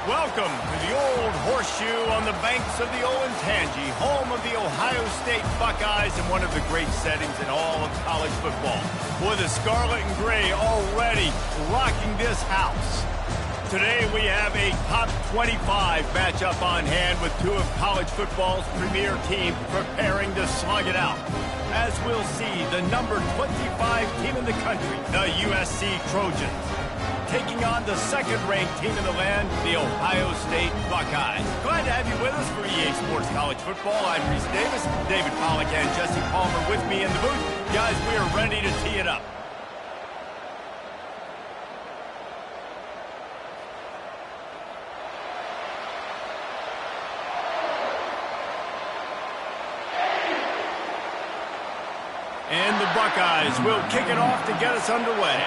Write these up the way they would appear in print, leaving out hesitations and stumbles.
Welcome to the Old Horseshoe on the banks of the Olentangy, home of the Ohio State Buckeyes and one of the great settings in all of college football. With the scarlet and gray already rocking this house. Today we have a top 25 matchup on hand with two of college football's premier teams preparing to slug it out. As we'll see, the number 25 team in the country, the USC Trojans, taking on the second-ranked team in the land, the Ohio State Buckeyes. Glad to have you with us for EA Sports College Football. I'm Reese Davis, David Pollack, and Jesse Palmer with me in the booth. Guys, we are ready to tee it up. And the Buckeyes will kick it off to get us underway.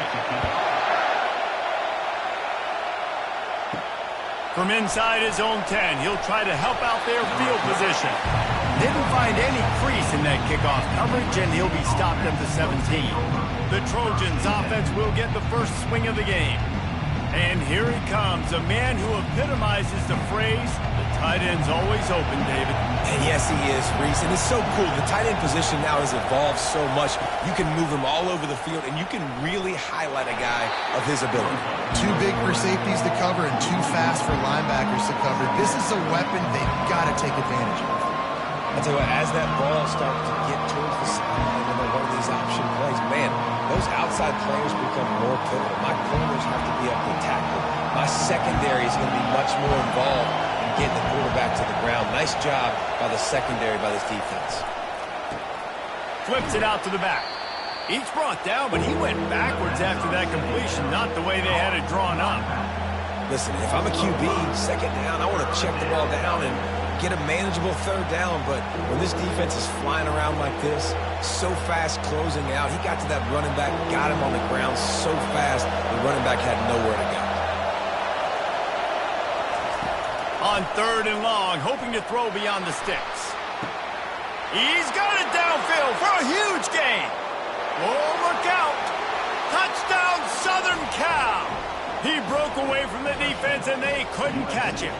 From inside his own 10, he'll try to help out their field position. Didn't find any crease in that kickoff coverage, and he'll be stopped at the 17. The Trojans' offense will get the first swing of the game. And here he comes, a man who epitomizes the phrase, the tight end's always open, David. And yes, he is, Reese, and it's so cool. The tight end position now has evolved so much. You can move him all over the field, and you can really highlight a guy of his ability. Too big for safeties to cover and too fast for linebackers to cover. This is a weapon they've got to take advantage of. I'll tell you what, as that ball starts to get towards the sideline and then one of these option plays, man, those outside players become more pivotal. My corners have to be up to tackle. My secondary is going to be much more involved in getting the quarterback to the ground. Nice job by the secondary, by this defense. Flips it out to the back. Each brought down, but he went backwards after that completion, not the way they had it drawn up. Listen, if I'm a QB, second down, I want to check the ball down and get a manageable third down, but when this defense is flying around like this, so fast closing out, he got to that running back, got him on the ground so fast, the running back had nowhere to go. On third and long, hoping to throw beyond the sticks. He's got it downfield for a huge gain. Oh, look out. Touchdown, Southern Cal. He broke away from the defense, and they couldn't catch him.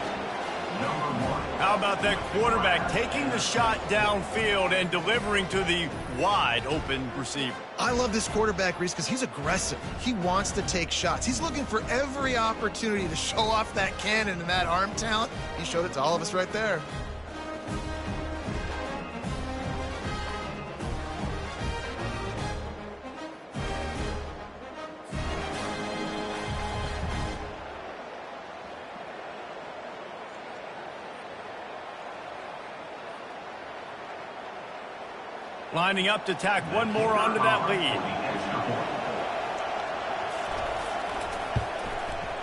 How about that quarterback taking the shot downfield and delivering to the wide-open receiver? I love this quarterback, Reese, because he's aggressive. He wants to take shots. He's looking for every opportunity to show off that cannon and that arm talent. He showed it to all of us right there. Lining up to tack one more onto that lead.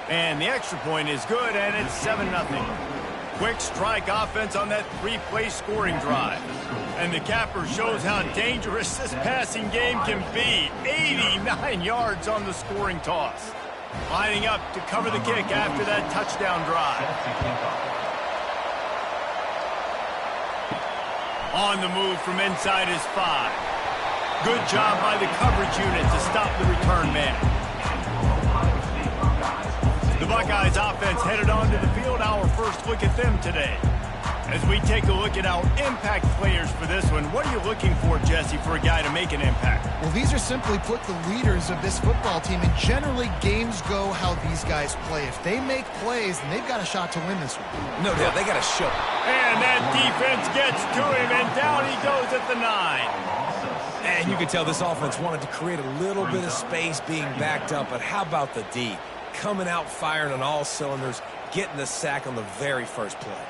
And the extra point is good, and it's 7-0. Quick strike offense on that three-play scoring drive. And the capper shows how dangerous this passing game can be. 89 yards on the scoring toss. Lining up to cover the kick after that touchdown drive. On the move from inside his 5. Good job by the coverage unit to stop the return man. The Buckeyes offense headed onto the field. Our first look at them today. As we take a look at our impact players for this one, what are you looking for, Jesse, for a guy to make an impact? Well, these are simply put the leaders of this football team, and generally games go how these guys play. If they make plays, then they've got a shot to win this one. No doubt, they got to show. And that defense gets to him, and down he goes at the 9. And you can tell this offense wanted to create a little bit of space being backed up, but how about the D? Coming out firing on all cylinders, getting the sack on the very first play.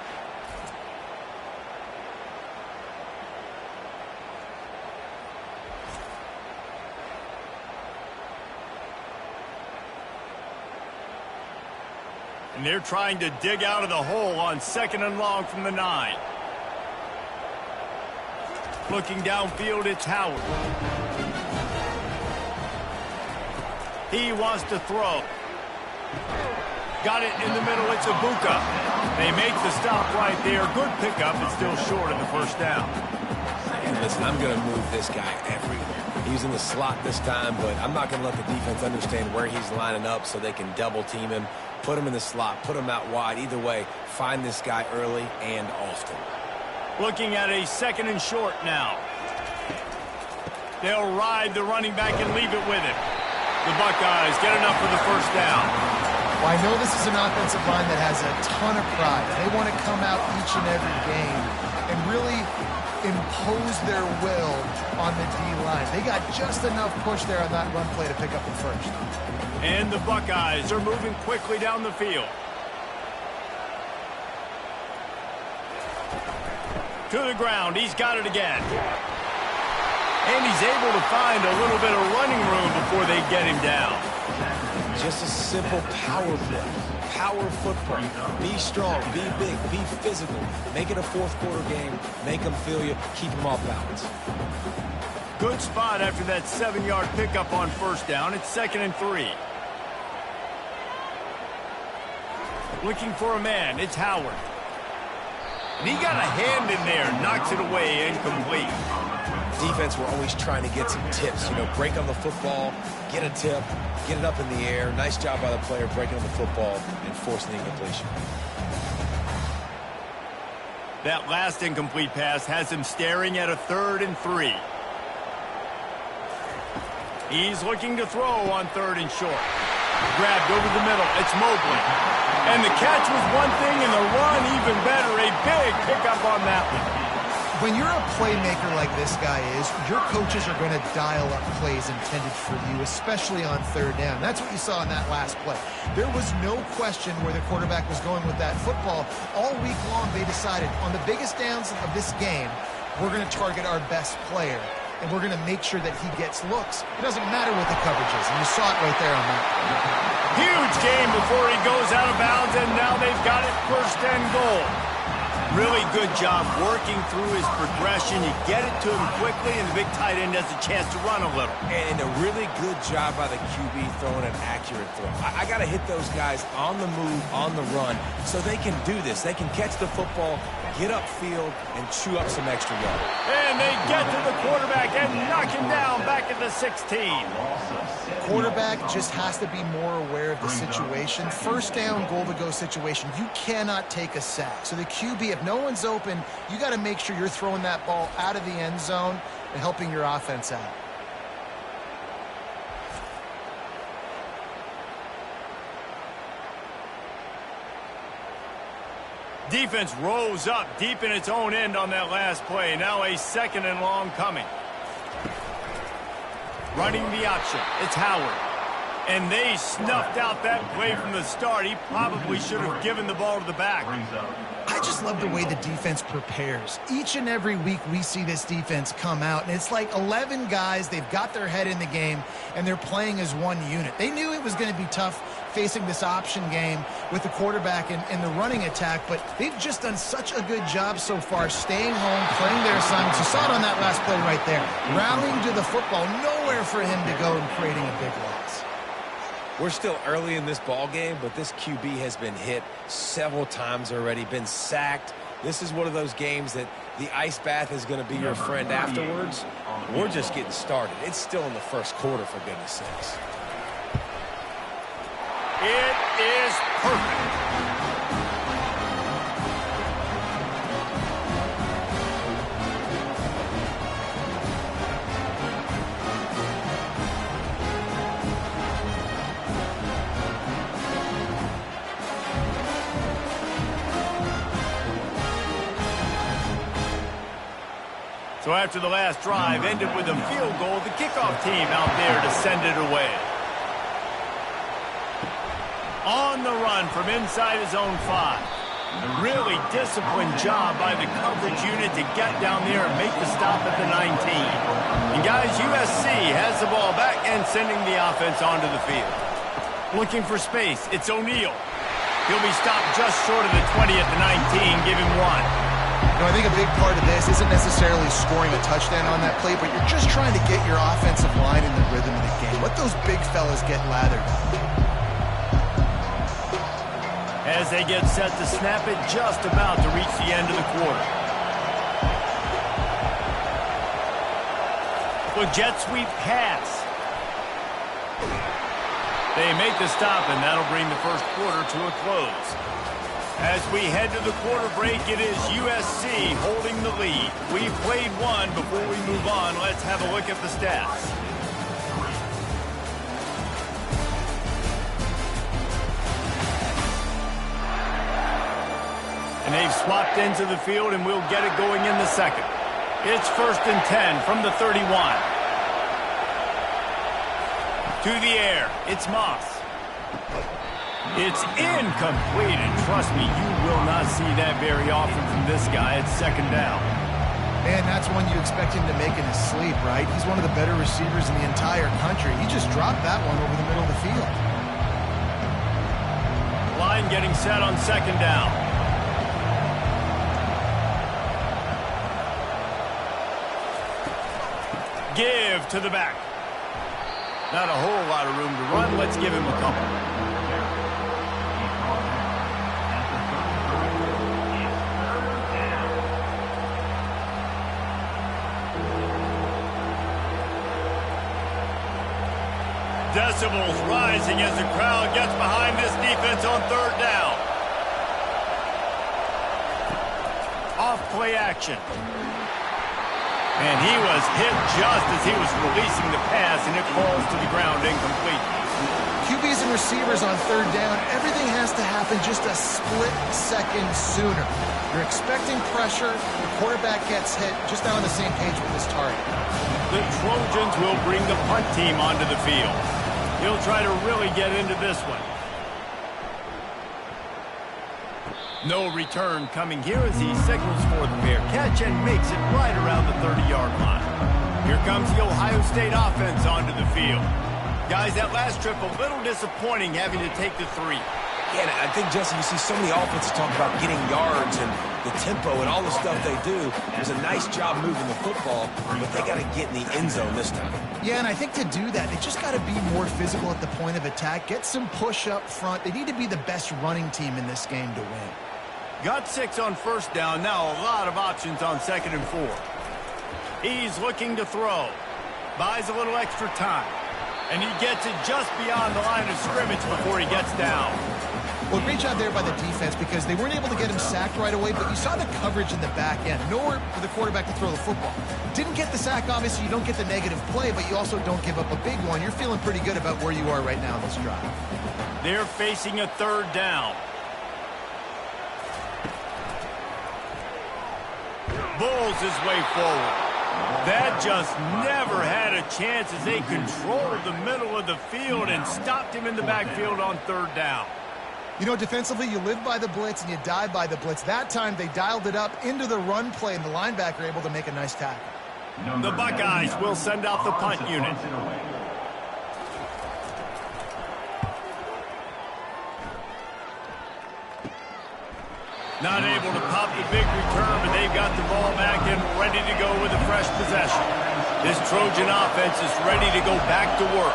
And they're trying to dig out of the hole on second and long from the 9. Looking downfield, it's Howard. He wants to throw. Got it in the middle, it's Ibuka. They make the stop right there. Good pickup, but still short of the first down. And listen, I'm going to move this guy everywhere. He's in the slot this time, but I'm not going to let the defense understand where he's lining up so they can double team him, put him in the slot, put him out wide. Either way, find this guy early and often. Looking at a 2nd and short now. They'll ride the running back and leave it with him. The Buckeyes get enough for the first down. Well, I know this is an offensive line that has a ton of pride. They want to come out each and every game and really impose their will on the D-line. They got just enough push there on that run play to pick up the first. And the Buckeyes are moving quickly down the field. To the ground. He's got it again. And he's able to find a little bit of running room before they get him down. Just a simple power play. Power football. Be strong, be big, be physical. Make it a fourth-quarter game. Make them feel you. Keep them off balance. Good spot after that 7-yard pickup on first down. It's 2nd and 3. Looking for a man. It's Howard. And he got a hand in there. Knocks it away. Incomplete. Defense, we're always trying to get some tips. You know, break on the football, get a tip, get it up in the air. Nice job by the player breaking on the football and forcing the incompletion. That last incomplete pass has him staring at a 3rd and 3. He's looking to throw on 3rd and short. Grabbed over the middle. It's Mobley. And the catch was one thing and the run even better. A big pickup on that one. When you're a playmaker like this guy is, your coaches are going to dial up plays intended for you, especially on 3rd down. That's what you saw in that last play. There was no question where the quarterback was going with that football. All week long, they decided on the biggest downs of this game, we're going to target our best player, and we're going to make sure that he gets looks. It doesn't matter what the coverage is, and you saw it right there on that play. Huge game before he goes out of bounds, and now they've got it 1st and goal. Really good job working through his progression. You get it to him quickly, and the big tight end has a chance to run a little. And a really good job by the QB throwing an accurate throw. I got to hit those guys on the move, on the run, so they can do this. They can catch the football, get upfield, and chew up some extra yardage. And they get to the quarterback and knock him down back at the 16. Quarterback just has to be more aware of the situation. 1st down, goal-to-go situation. You cannot take a sack. So the QB, if no one's open, you got to make sure you're throwing that ball out of the end zone and helping your offense out. Defense rose up deep in its own end on that last play. Now a 2nd and long coming. Running the option. It's Howard. And they snuffed out that play from the start. He probably should have given the ball to the back. I just love the way the defense prepares. Each and every week we see this defense come out, and it's like 11 guys. They've got their head in the game, and they're playing as one unit. They knew it was going to be tough facing this option game with the quarterback and the running attack, but they've just done such a good job so far staying home, playing their assignments. You saw it on that last play right there. Rallying to the football, nowhere for him to go and creating a big loss. We're still early in this ball game, but this QB has been hit several times already, been sacked. This is one of those games that the ice bath is going to be your friend afterwards. We're just getting started. It's still in the 1st quarter, for goodness sakes. It is perfect. So after the last drive ended with a field goal, the kickoff team out there to send it away. On the run from inside his own 5. Really disciplined job by the coverage unit to get down there and make the stop at the 19. And guys, USC has the ball back and sending the offense onto the field. Looking for space, it's O'Neal. He'll be stopped just short of the 20 at the 19, give him 1. You know, I think a big part of this isn't necessarily scoring a touchdown on that play, but you're just trying to get your offensive line in the rhythm of the game. Let those big fellas get lathered up. As they get set to snap it, just about to reach the end of the quarter. A jet sweep pass. They make the stop, and that'll bring the first quarter to a close. As we head to the quarter break, it is USC holding the lead. We've played one. Before we move on, let's have a look at the stats. And they've swapped into the field, and we'll get it going in the second. It's 1st and 10 from the 31. To the air, it's Moss. It's incomplete, and trust me, you will not see that very often from this guy. It's 2nd down. Man, that's one you expect him to make in his sleep, right? He's one of the better receivers in the entire country. He just dropped that one over the middle of the field. Line getting set on 2nd down. Give to the back. Not a whole lot of room to run. Let's give him a couple. Decibels rising as the crowd gets behind this defense on 3rd down. Off play action. And he was hit just as he was releasing the pass, and it falls to the ground incomplete. QBs and receivers on 3rd down, everything has to happen just a split second sooner. You're expecting pressure, the quarterback gets hit, just not on the same page with his target. The Trojans will bring the punt team onto the field. He'll try to really get into this one. No return coming here as he signals for the fair catch and makes it right around the 30-yard line. Here comes the Ohio State offense onto the field. Guys, that last trip a little disappointing having to take the 3. Yeah, and I think, Jesse, you see so many offenses talk about getting yards and the tempo and all the stuff they do. It was a nice job moving the football, but they got to get in the end zone this time. Yeah, and I think to do that, they just got to be more physical at the point of attack, get some push up front. They need to be the best running team in this game to win. Got 6 on 1st down. Now a lot of options on 2nd and 4. He's looking to throw. Buys a little extra time. And he gets it just beyond the line of scrimmage before he gets down. Well, great job there by the defense because they weren't able to get him sacked right away, but you saw the coverage in the back end. Nowhere for the quarterback to throw the football. Didn't get the sack, obviously. You don't get the negative play, but you also don't give up a big one. You're feeling pretty good about where you are right now in this drive. They're facing a 3rd down. Bulls his way forward. That just never had a chance as they controlled the middle of the field and stopped him in the backfield on 3rd down. You know, defensively, you live by the blitz and you die by the blitz. That time, they dialed it up into the run play, and the linebacker able to make a nice tackle. The Buckeyes will send out the punt unit. Not able to pop the big return, but they've got the ball back and ready to go with a fresh possession. This Trojan offense is ready to go back to work.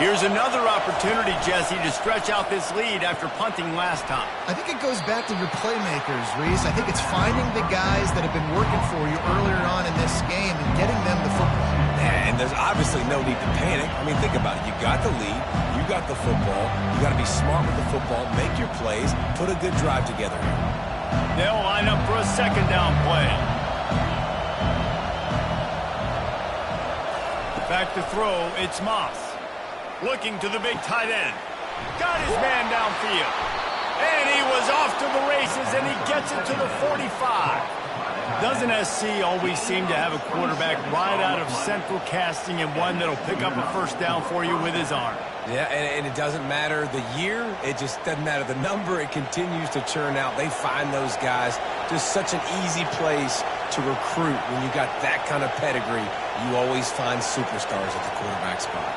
Here's another opportunity, Jesse, to stretch out this lead after punting last time. I think it goes back to your playmakers, Reese. I think it's finding the guys that have been working for you earlier on in this game and getting them the football. And there's obviously no need to panic. I mean, think about it. You got the lead. You got the football. You got to be smart with the football. Make your plays. Put a good drive together. They'll line up for a 2nd down play. Back to throw, it's Moss. Looking to the big tight end. Got his man downfield. And he was off to the races, and he gets it to the 45. Doesn't SC always seem to have a quarterback right out of central casting and one that'll pick up a 1st down for you with his arm? Yeah, and it doesn't matter the year. It just doesn't matter the number. It continues to churn out. They find those guys. Just such an easy place to recruit. When you got that kind of pedigree, you always find superstars at the quarterback spot.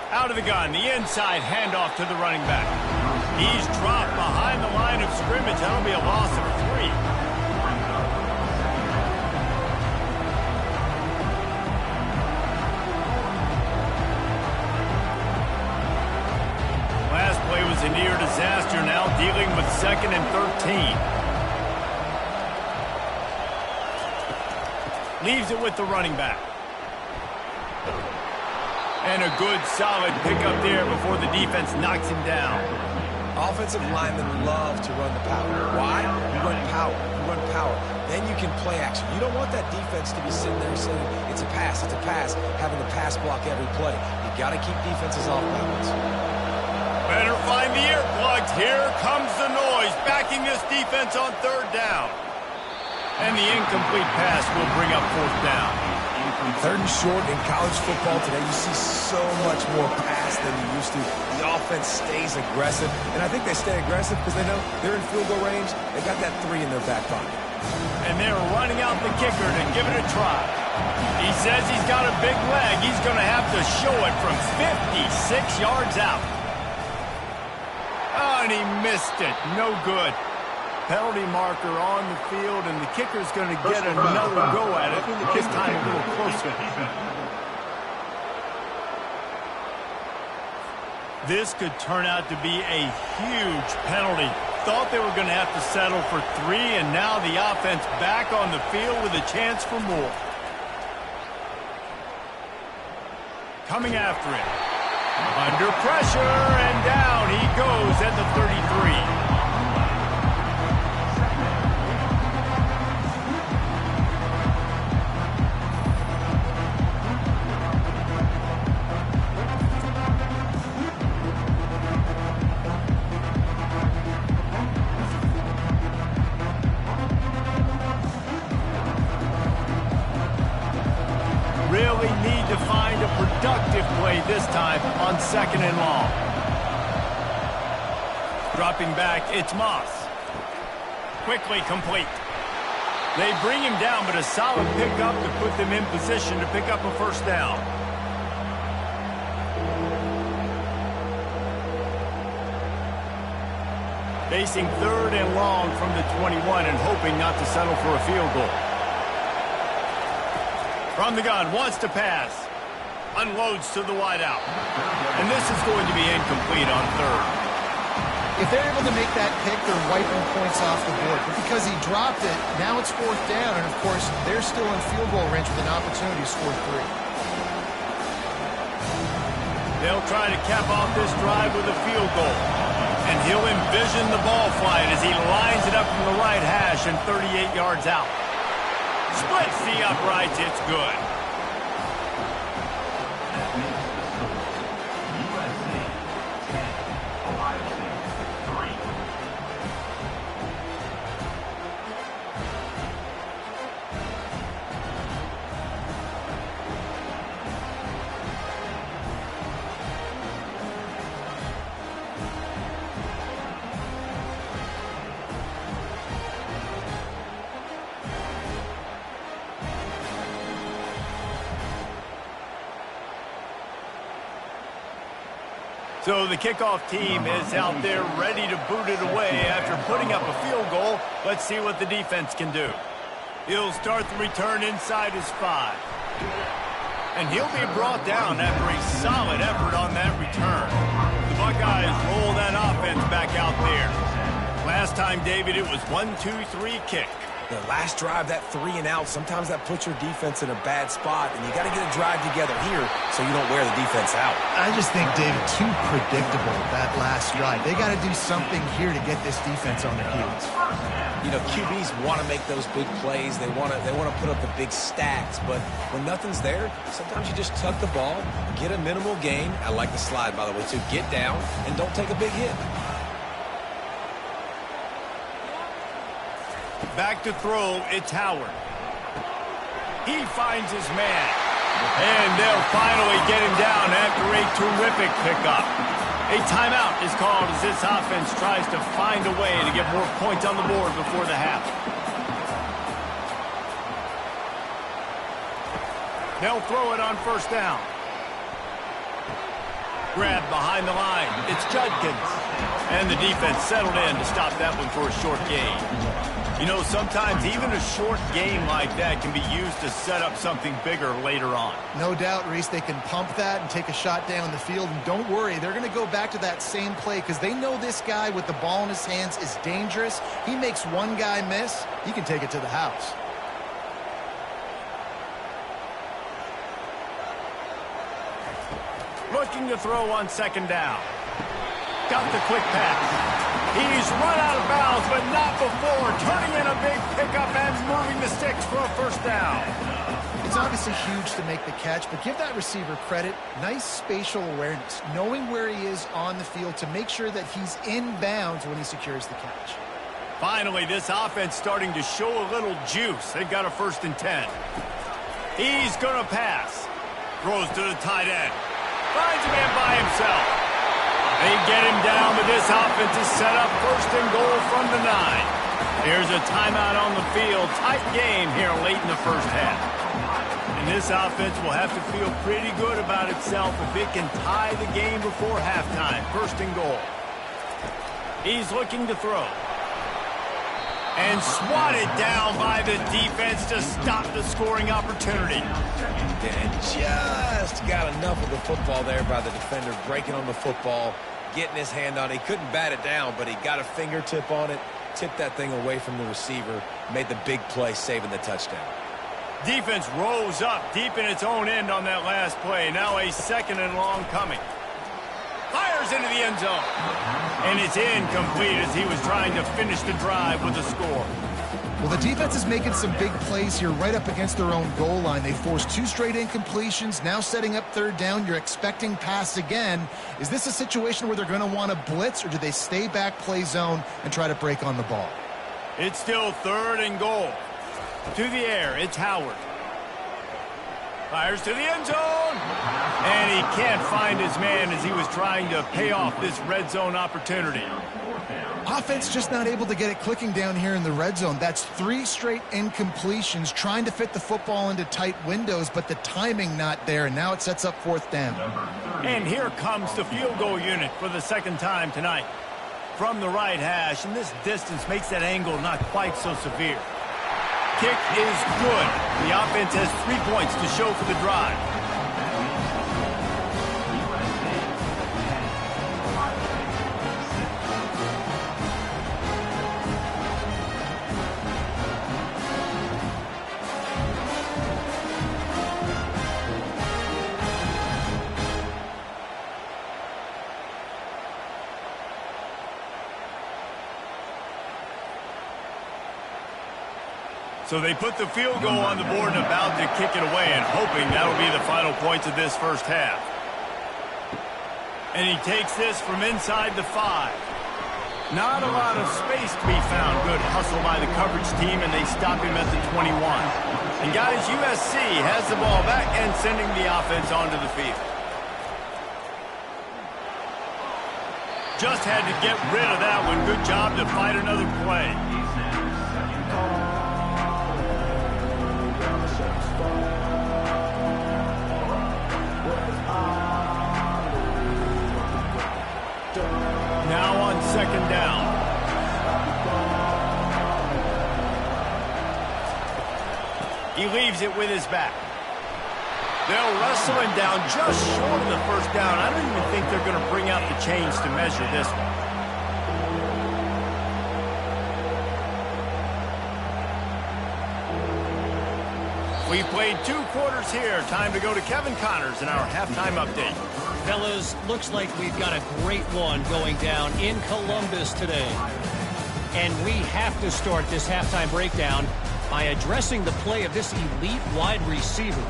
Out of the gun, the inside handoff to the running back. He's dropped behind the line of scrimmage. That'll be a loss of 3. Last play was a near disaster, now dealing with 2nd and 13. Leaves it with the running back. And a good, solid pickup there before the defense knocks him down. Offensive linemen love to run the power. Why? You run power. You run power. Then you can play action. You don't want that defense to be sitting there saying, it's a pass, having the pass block every play. You got to keep defenses off balance. Better find the earplugs. Here comes the noise, backing this defense on third down. And the incomplete pass will bring up fourth down. Third and short in college football today, you see so much more pass than you used to. The offense stays aggressive, and I think they stay aggressive because they know they're in field goal range. They got that 3 in their back pocket. And they're running out the kicker to give it a try. He says he's got a big leg. He's going to have to show it from 56 yards out. Oh, and he missed it. No good. Penalty marker on the field, and the kicker's going to get another go at it, this time a little closer. This could turn out to be a huge penalty. Thought they were going to have to settle for 3, and now the offense back on the field with a chance for more. Coming after it. Under pressure, and down he goes at the 33. Really need to find a productive play this time on 2nd and long. Dropping back, it's Moss. Quickly complete. They bring him down, but a solid pickup to put them in position to pick up a first down. Facing 3rd and long from the 21 and hoping not to settle for a field goal. From the gun, wants to pass. Unloads to the wideout. And this is going to be incomplete on 3rd. If they're able to make that pick, they're wiping points off the board. But because he dropped it, now it's 4th down. And, of course, they're still in field goal range with an opportunity to score 3. They'll try to cap off this drive with a field goal. And he'll envision the ball flight as he lines it up from the right hash and 38 yards out. Splits the uprights, it's good. So the kickoff team is out there ready to boot it away after putting up a field goal. Let's see what the defense can do. He'll start the return inside his 5. And he'll be brought down after a solid effort on that return. The Buckeyes roll that offense back out there. Last time, David, it was 1-2-3 kick. The last drive, that 3 and out, sometimes that puts your defense in a bad spot, and you got to get a drive together here so you don't wear the defense out. I just think, David, too predictable, that last drive. They got to do something here to get this defense on their heels. You know, QBs want to make those big plays. They want to put up the big stacks, but when nothing's there, sometimes you just tuck the ball, get a minimal gain. I like the slide, by the way, too. Get down and don't take a big hit. Back to throw, it's Howard. He finds his man. And they'll finally get him down after a terrific pickup. A timeout is called as this offense tries to find a way to get more points on the board before the half. They'll throw it on 1st down. Grabbed behind the line. It's Judkins. And the defense settled in to stop that one for a short gain. You know, sometimes even a short game like that can be used to set up something bigger later on. No doubt, Reese, they can pump that and take a shot down the field. And don't worry, they're going to go back to that same play because they know this guy with the ball in his hands is dangerous. He makes one guy miss, he can take it to the house. Looking to throw on second down. Got the quick pass. He's run out of bounds, but not before turning in a big pickup and moving the sticks for a first down. It's obviously huge to make the catch, but give that receiver credit. Nice spatial awareness, knowing where he is on the field to make sure that he's in bounds when he secures the catch. Finally, this offense starting to show a little juice. They've got a 1st and 10. He's going to pass. Throws to the tight end. Finds a man by himself. They get him down, but this offense is set up 1st and goal from the 9. Here's a timeout on the field. Tight game here late in the first half. And this offense will have to feel pretty good about itself if it can tie the game before halftime. 1st and goal. He's looking to throw. And swatted down by the defense to stop the scoring opportunity. And just got enough of the football there by the defender, breaking on the football, getting his hand on it. He couldn't bat it down, but he got a fingertip on it, tipped that thing away from the receiver, made the big play, saving the touchdown. Defense rose up deep in its own end on that last play. Now a 2nd and long coming. Fires into the end zone. And it's incomplete as he was trying to finish the drive with a score. Well, the defense is making some big plays here right up against their own goal line. They forced 2 straight incompletions, now setting up 3rd down. You're expecting pass again. Is this a situation where they're going to want to blitz, or do they stay back, play zone, and try to break on the ball? It's still 3rd and goal. To the air, it's Howard. Fires to the end zone. And he can't find his man as he was trying to pay off this red zone opportunity. Offense just not able to get it clicking down here in the red zone. That's 3 straight incompletions, trying to fit the football into tight windows, but the timing not there, and now it sets up 4th down. And here comes the field goal unit for the 2nd time tonight. From the right hash, and this distance makes that angle not quite so severe. Kick is good. The offense has 3 points to show for the drive. So they put the field goal on the board and about to kick it away, and hoping that'll be the final points of this first half. And he takes this from inside the 5. Not a lot of space to be found. Good hustle by the coverage team, and they stop him at the 21. And guys, USC has the ball back and sending the offense onto the field. Just had to get rid of that one. Good job to fight another play. Now on 2nd down. He leaves it with his back. They'll wrestle him down just short of the 1st down. I don't even think they're going to bring out the chains to measure this one. We played 2 quarters here. Time to go to Kevin Connors in our halftime update. Fellas, looks like we've got a great one going down in Columbus today. And we have to start this halftime breakdown by addressing the play of this elite wide receiver.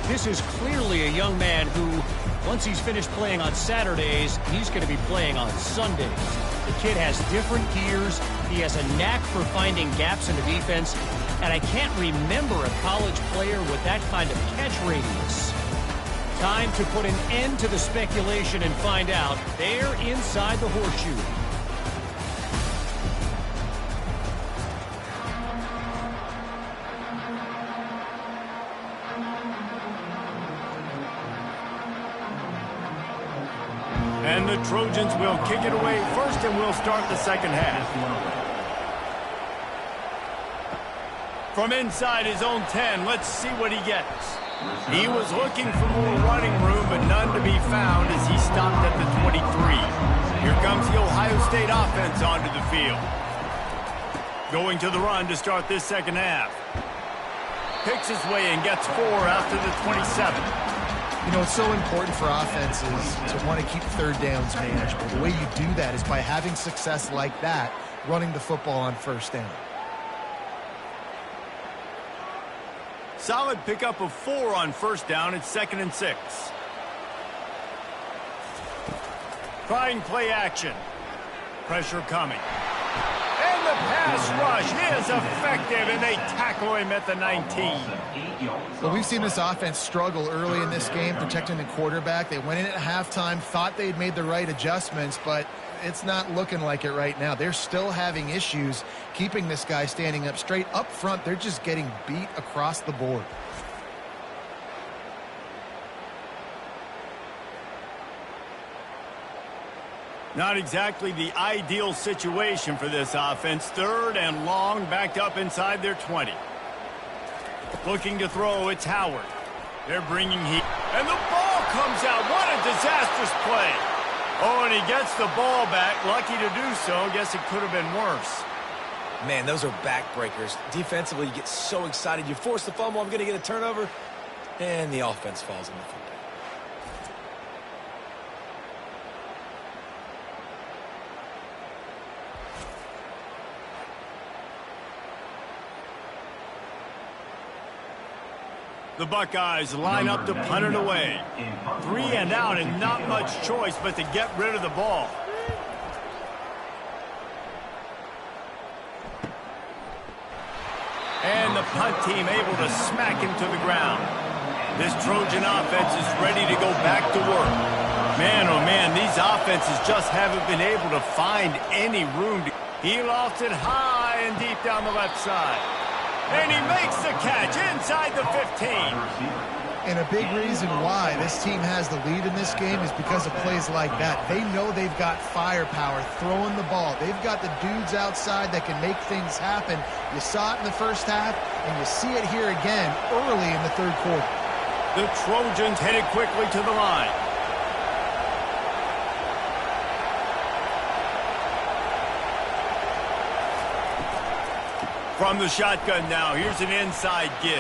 This is clearly a young man who, once he's finished playing on Saturdays, he's going to be playing on Sundays. The kid has different gears. He has a knack for finding gaps in the defense. And I can't remember a college player with that kind of catch radius. Time to put an end to the speculation and find out. They're inside the horseshoe. And the Trojans will kick it away first, and we'll start the 2nd half. From inside his own 10, let's see what he gets. He was looking for more running room, but none to be found as he stopped at the 23. Here comes the Ohio State offense onto the field. Going to the run to start this 2nd half. Picks his way and gets 4 out to the 27. You know, it's so important for offenses to want to keep third downs manageable. The way you do that is by having success like that, running the football on first down. Solid pickup of 4 on first down. It's 2nd and 6. Trying play action. Pressure coming. And the pass rush is effective, and they tackle him at the 19. Well, we've seen this offense struggle early in this game, protecting the quarterback. They went in at halftime, thought they'd made the right adjustments, but it's not looking like it right now. They're still having issues keeping this guy standing up straight. Up front, they're just getting beat across the board. Not exactly the ideal situation for this offense. 3rd and long, backed up inside their 20. Looking to throw, it's Howard. They're bringing heat. And the ball comes out. What a disastrous play. Oh, and he gets the ball back. Lucky to do so. Guess it could have been worse. Man, those are backbreakers. Defensively, you get so excited. You force the fumble. I'm going to get a turnover. And the offense falls on the football. The Buckeyes line up to punt it away. 3 and out, and not much choice but to get rid of the ball. And the punt team able to smack him to the ground. This Trojan offense is ready to go back to work. Man, oh man, these offenses just haven't been able to find any room. He lost it high and deep down the left side. And he makes the catch inside the 15. And a big reason why this team has the lead in this game is because of plays like that. They know they've got firepower throwing the ball. They've got the dudes outside that can make things happen. You saw it in the first half, and you see it here again early in the 3rd quarter. The Trojans headed quickly to the line. From the shotgun now, here's an inside give.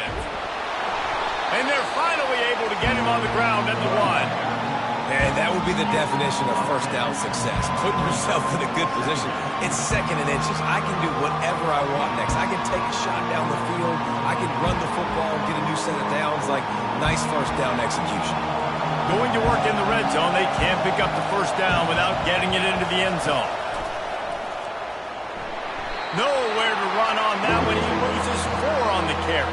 And they're finally able to get him on the ground at the 1. And that would be the definition of first down success. Putting yourself in a good position. It's 2nd and inches. I can do whatever I want next. I can take a shot down the field. I can run the football and get a new set of downs. Like, nice first down execution. Going to work in the red zone. They can't pick up the first down without getting it into the end zone. Nowhere to run on that one. He loses 4 on the carry.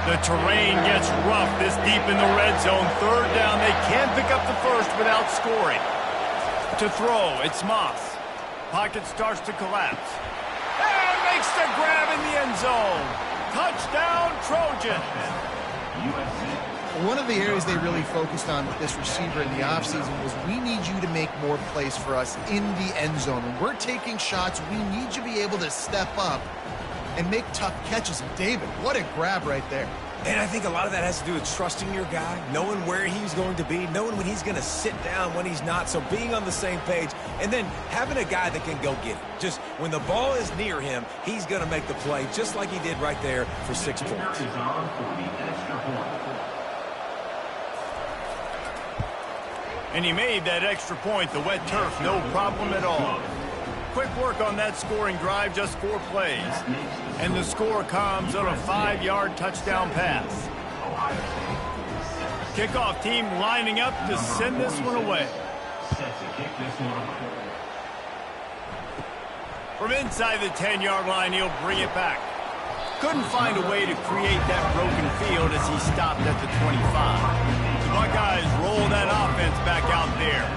The terrain gets rough this deep in the red zone. 3rd down. They can't pick up the first without scoring. To throw, it's Moss. Pocket starts to collapse. And makes the grab in the end zone. Touchdown, Trojans. One of the areas they really focused on with this receiver in the offseason was we need you to make more plays for us in the end zone. When we're taking shots, we need you to be able to step up and make tough catches. David, what a grab right there. And I think a lot of that has to do with trusting your guy, knowing where he's going to be, knowing when he's going to sit down, when he's not. So being on the same page, and then having a guy that can go get it. Just when the ball is near him, he's going to make the play, just like he did right there for 6 points. And he made that extra point. The wet turf, no problem at all. Quick work on that scoring drive, just 4 plays. And the score comes on a 5-yard touchdown pass. Kickoff team lining up to send this one away. From inside the 10-yard line, he'll bring it back. Couldn't find a way to create that broken field as he stopped at the 25. The Buckeyes roll that offense back out there.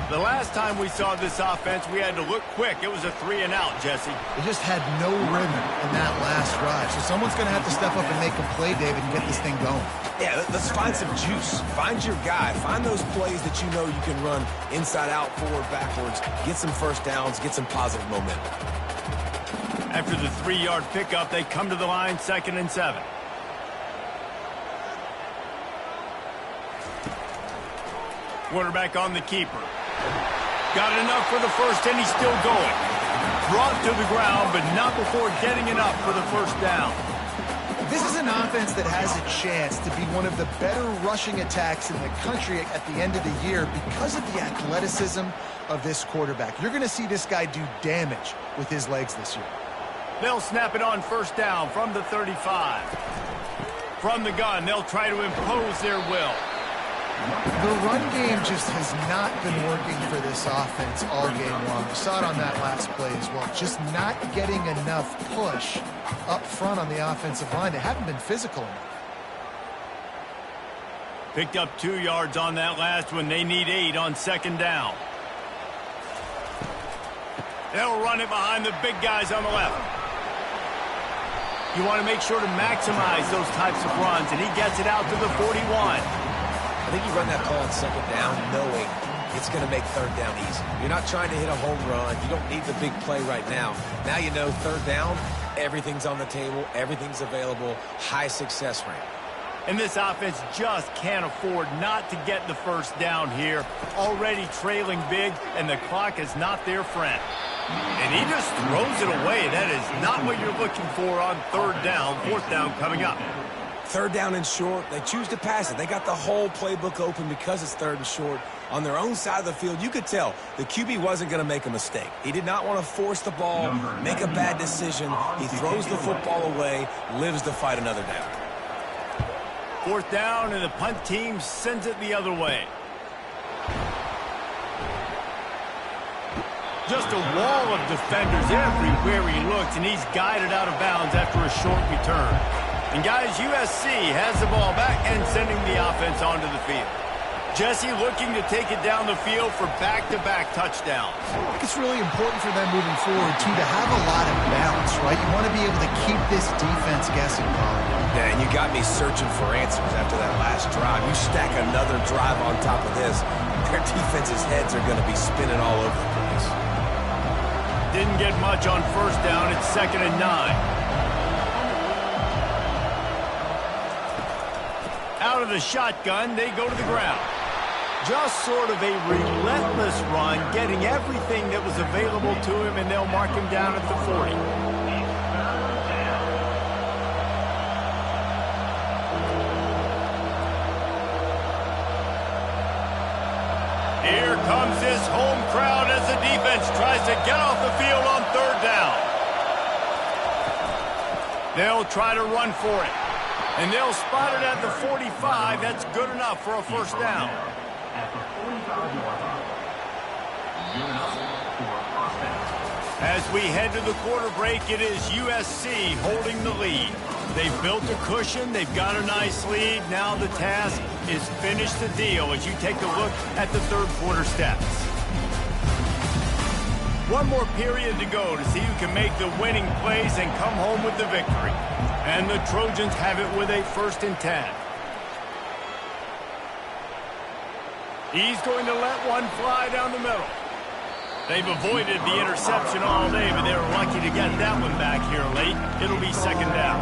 The last time we saw this offense, we had to look quick. It was a 3 and out, Jesse. They just had no rhythm in that last drive. So someone's going to have to step up and make a play, David, and get this thing going. Yeah, let's find some juice. Find your guy. Find those plays that you know you can run inside out, forward, backwards. Get some first downs. Get some positive momentum. After the 3-yard pickup, they come to the line, 2nd and 7. Quarterback on the keeper. Got enough for the first, and he's still going. Brought to the ground, but not before getting enough for the first down. This is an offense that has a chance to be one of the better rushing attacks in the country at the end of the year because of the athleticism of this quarterback. You're going to see this guy do damage with his legs this year. They'll snap it on first down from the 35. From the gun, they'll try to impose their will. The run game just has not been working for this offense all game long. We saw it on that last play as well. Just not getting enough push up front on the offensive line. They haven't been physical enough. Picked up 2 yards on that last one. They need 8 on second down. They'll run it behind the big guys on the left. You want to make sure to maximize those types of runs, and he gets it out to the 41. I think you run that play on second down knowing it's going to make third down easy. You're not trying to hit a home run. You don't need the big play right now. Now you know third down, everything's on the table, everything's available, high success rate. And this offense just can't afford not to get the first down here. Already trailing big, and the clock is not their friend. And he just throws it away. That is not what you're looking for on third down. Fourth down coming up. Third down and short, they choose to pass it. They got the whole playbook open because it's third and short. On their own side of the field, you could tell the QB wasn't going to make a mistake. He did not want to force the ball, make a bad decision. He throws the football away, lives to fight another down. Fourth down, and the punt team sends it the other way. Just a wall of defenders everywhere he looks, and he's guided out of bounds after a short return. And guys, USC has the ball back and sending the offense onto the field. Jesse looking to take it down the field for back-to-back touchdowns. I think it's really important for them moving forward, too, to have a lot of balance, right? You want to be able to keep this defense guessing, Colin. Yeah, and you got me searching for answers after that last drive. You stack another drive on top of this, their defense's heads are going to be spinning all over the place. Didn't get much on first down. It's 2nd and 9. Out of the shotgun, they go to the ground. Just sort of a relentless run, getting everything that was available to him, and they'll mark him down at the 40. Here comes this home crowd as the defense tries to get off the field on third down. They'll try to run for it. And they'll spot it at the 45. That's good enough for a first down. As we head to the quarter break, it is USC holding the lead. They've built a cushion. They've got a nice lead. Now the task is finish the deal as you take a look at the third quarter stats. One more period to go to see who can make the winning plays and come home with the victory. And the Trojans have it with a 1st and 10. He's going to let one fly down the middle. They've avoided the interception all day, but they were lucky to get that one back here late. It'll be 2nd down.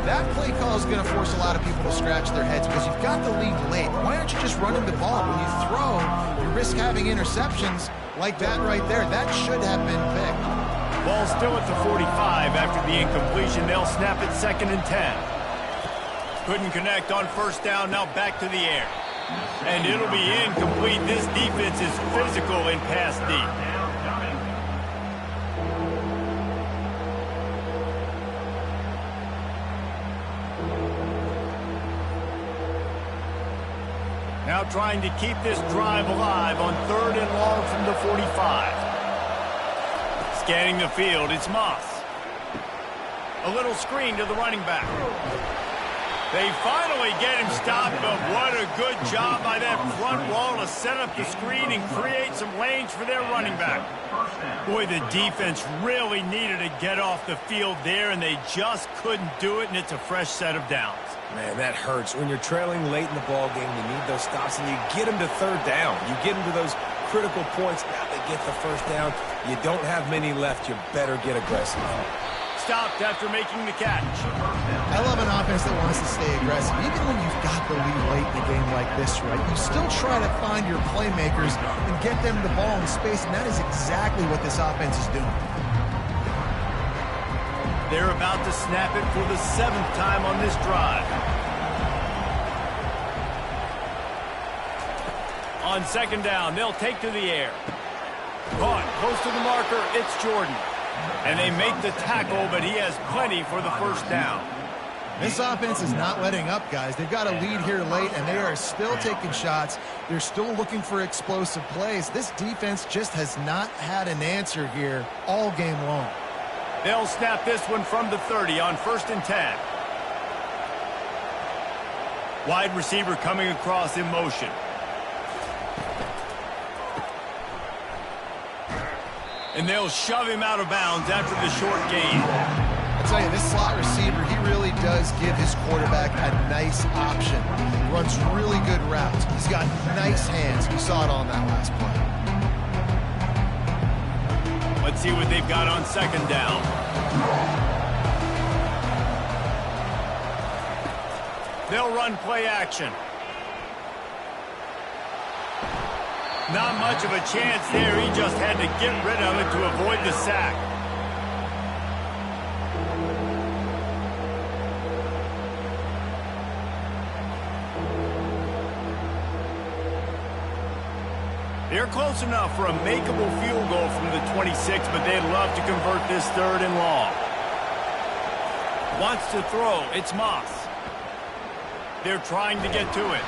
That play call is going to force a lot of people to scratch their heads because you've got the lead late. Why aren't you just running the ball? When you throw, you risk having interceptions like that right there. That should have been picked. Ball still at the 45 after the incompletion. They'll snap it 2nd and 10. Couldn't connect on first down. Now back to the air. And it'll be incomplete. This defense is physical in pass deep. Now trying to keep this drive alive on 3rd and long from the 45. Scanning the field, it's Moss. A little screen to the running back. They finally get him stopped, but what a good job by that front wall to set up the screen and create some lanes for their running back. Boy, the defense really needed to get off the field there, and they just couldn't do it, and it's a fresh set of downs. Man, that hurts. When you're trailing late in the ball game, you need those stops, and you get them to third down. You get them to those critical points. Now they get the first down. You don't have many left. You better get aggressive. stopped after making the catch. I love an offense that wants to stay aggressive. Even when you've got the lead late in a game like this, right, you still try to find your playmakers and get them the ball in space, and that is exactly what this offense is doing. They're about to snap it for the 7th time on this drive. On 2nd down, they'll take to the air. Caught close to the marker, it's Jordan. And they make the tackle, but he has plenty for the 1st down. This offense is not letting up, guys. They've got a lead here late, and they are still taking shots. They're still looking for explosive plays. This defense just has not had an answer here all game long. They'll snap this one from the 30 on 1st and 10. Wide receiver coming across in motion. And they'll shove him out of bounds after the short gain. I tell you, this slot receiver, he really does give his quarterback a nice option. He runs really good routes. He's got nice hands. You saw it on that last play. Let's see what they've got on 2nd down. They'll run play action. Not much of a chance there. He just had to get rid of it to avoid the sack. They're close enough for a makeable field goal from the 26, but they'd love to convert this 3rd and long. Wants to throw. It's Moss. They're trying to get to it.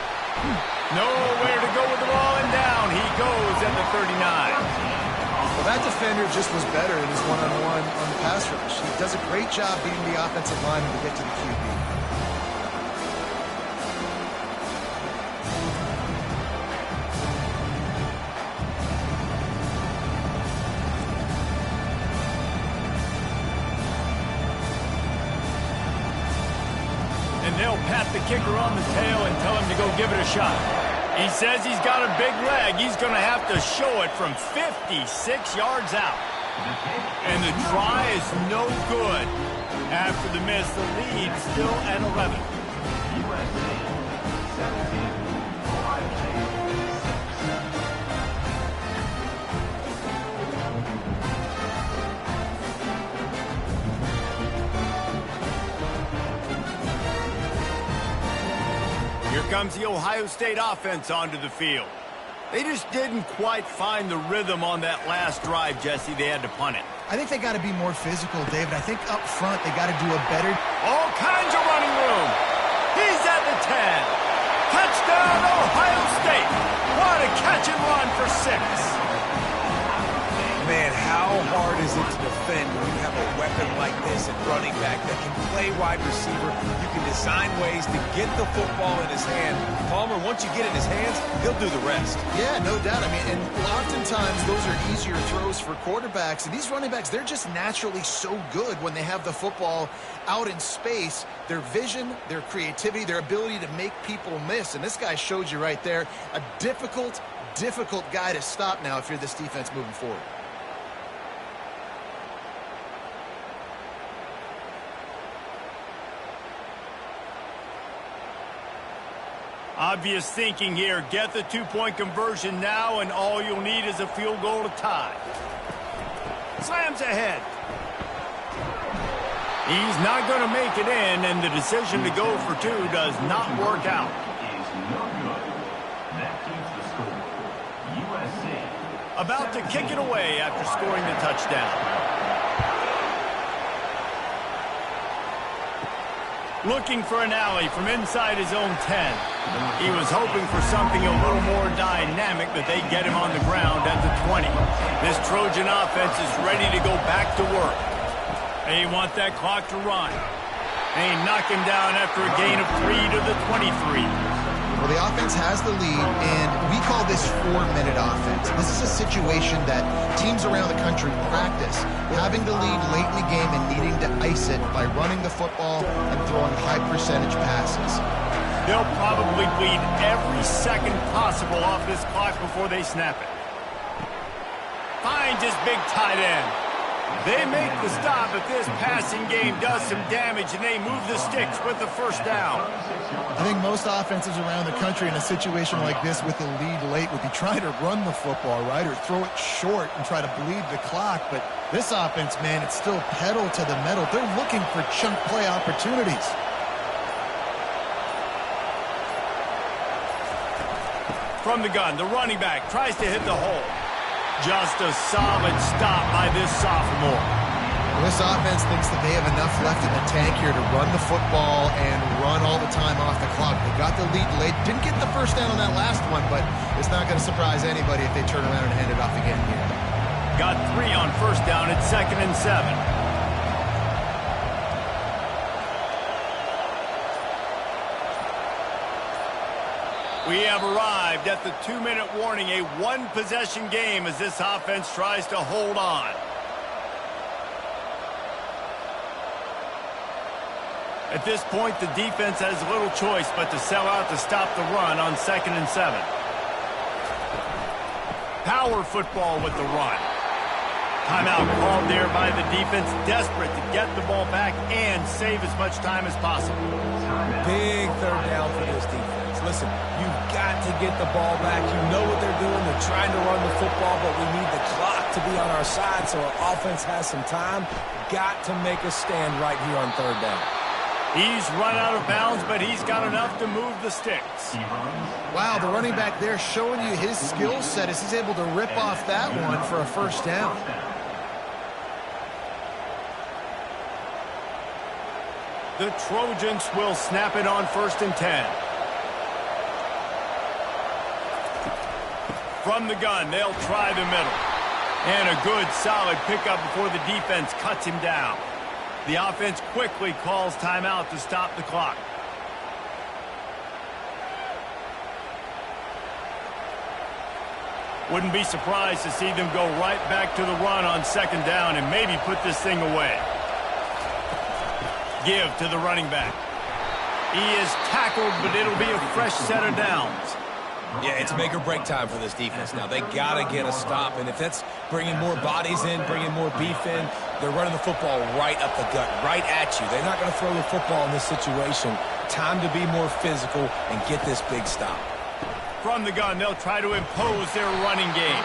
Nowhere to go with the ball, and down he goes at the 39. Well, that defender just was better in his one-on-one on the pass rush. He does a great job beating the offensive lineman to get to the QB. And they'll pat the kicker on the tail and tell him to go give it a shot. He says he's got a big leg. He's going to have to show it from 56 yards out. And the try is no good. After the miss, the lead still at 11. Here comes the Ohio State offense onto the field. They just didn't quite find the rhythm on that last drive, Jesse. They had to punt it. I think they got to be more physical, David. I think up front they got to do a better... All kinds of running room. He's at the 10. Touchdown, Ohio State. What a catch and run for 6. Man, how hard is it to defend when you have a weapon like this at running back that can play wide receiver? You can design ways to get the football in his hand. Palmer, once you get it in his hands, he'll do the rest. Yeah, no doubt. I mean, and oftentimes those are easier throws for quarterbacks. And these running backs, they're just naturally so good when they have the football out in space. Their vision, their creativity, their ability to make people miss. And this guy showed you right there, a difficult guy to stop now if you're this defense moving forward. Obvious thinking here. Get the 2-point conversion now, and all you'll need is a field goal to tie. Slams ahead. He's not going to make it in, and the decision to go for 2 does not work out. About to kick it away after scoring the touchdown. Looking for an alley from inside his own 10. He was hoping for something a little more dynamic, but they get him on the ground at the 20. This Trojan offense is ready to go back to work. They want that clock to run. They knock him down after a gain of 3 to the 23. Well, the offense has the lead, and we call this 4-minute offense. This is a situation that teams around the country practice, having the lead late in the game and needing to ice it by running the football and throwing high-percentage passes. They'll probably bleed every second possible off this clock before they snap it. Finds his big tight end. They make the stop, but this passing game does some damage, and they move the sticks with the first down. I think most offenses around the country in a situation like this with the lead late would be trying to run the football, right, or throw it short and try to bleed the clock. But this offense, man, it's still pedal to the metal. They're looking for chunk play opportunities. From the gun, the running back tries to hit the hole. Just a solid stop by this sophomore. Well, this offense thinks that they have enough left in the tank here to run the football and run all the time off the clock. They got the lead late. Didn't get the first down on that last one, but it's not going to surprise anybody if they turn around and hand it off again here. Got 3 on first down at 2nd and 7. We have arrived at the 2-minute warning, a one-possession game as this offense tries to hold on. At this point, the defense has little choice but to sell out to stop the run on 2nd and 7. Power football with the run. Timeout called there by the defense, desperate to get the ball back and save as much time as possible. Big third down for this defense. Listen, you've got to get the ball back. You know what they're doing. They're trying to run the football, but we need the clock to be on our side so our offense has some time. Got to make a stand right here on third down. He's run out of bounds, but he's got enough to move the sticks. Wow, the running back there showing you his skill set as he's able to rip off that one for a first down. The Trojans will snap it on 1st and 10. From the gun, they'll try the middle. And a good, solid pickup before the defense cuts him down. The offense quickly calls timeout to stop the clock. Wouldn't be surprised to see them go right back to the run on 2nd down and maybe put this thing away. Give to the running back. He is tackled, but it'll be a fresh set of downs. Yeah, it's make or break time for this defense now. They got to get a stop, and if that's bringing more bodies in, bringing more beef in, they're running the football right up the gut, right at you. They're not going to throw the football in this situation. Time to be more physical and get this big stop. From the gun, they'll try to impose their running game.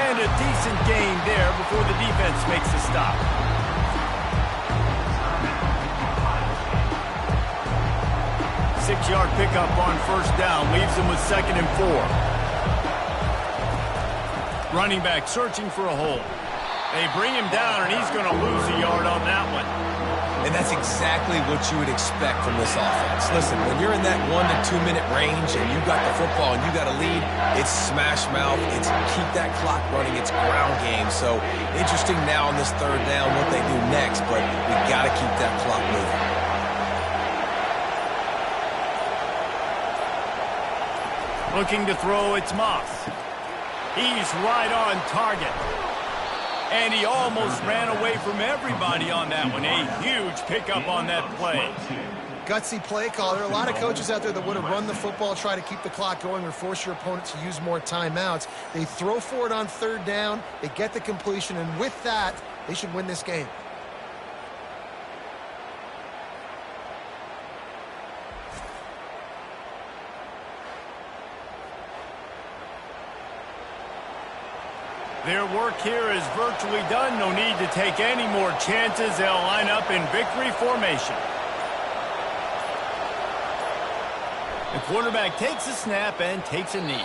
And a decent gain there before the defense makes the stop. Six-yard pickup on 1st down leaves them with 2nd and 4. Running back searching for a hole. They bring him down, and he's going to lose a yard on that one. And that's exactly what you would expect from this offense. Listen, when you're in that 1 to 2 minute range and you got the football and you got a lead, it's smash mouth, it's keep that clock running, it's ground game. So interesting now on this 3rd down what they do next, but we got to keep that clock moving. Looking to throw, it's Moss. He's right on target. And he almost ran away from everybody on that one. A huge pickup on that play. Gutsy play call. There are a lot of coaches out there that would have run the football, try to keep the clock going, or force your opponent to use more timeouts. They throw for it on 3rd down. They get the completion, and with that, they should win this game. Their work here is virtually done. No need to take any more chances. They'll line up in victory formation. The quarterback takes a snap and takes a knee.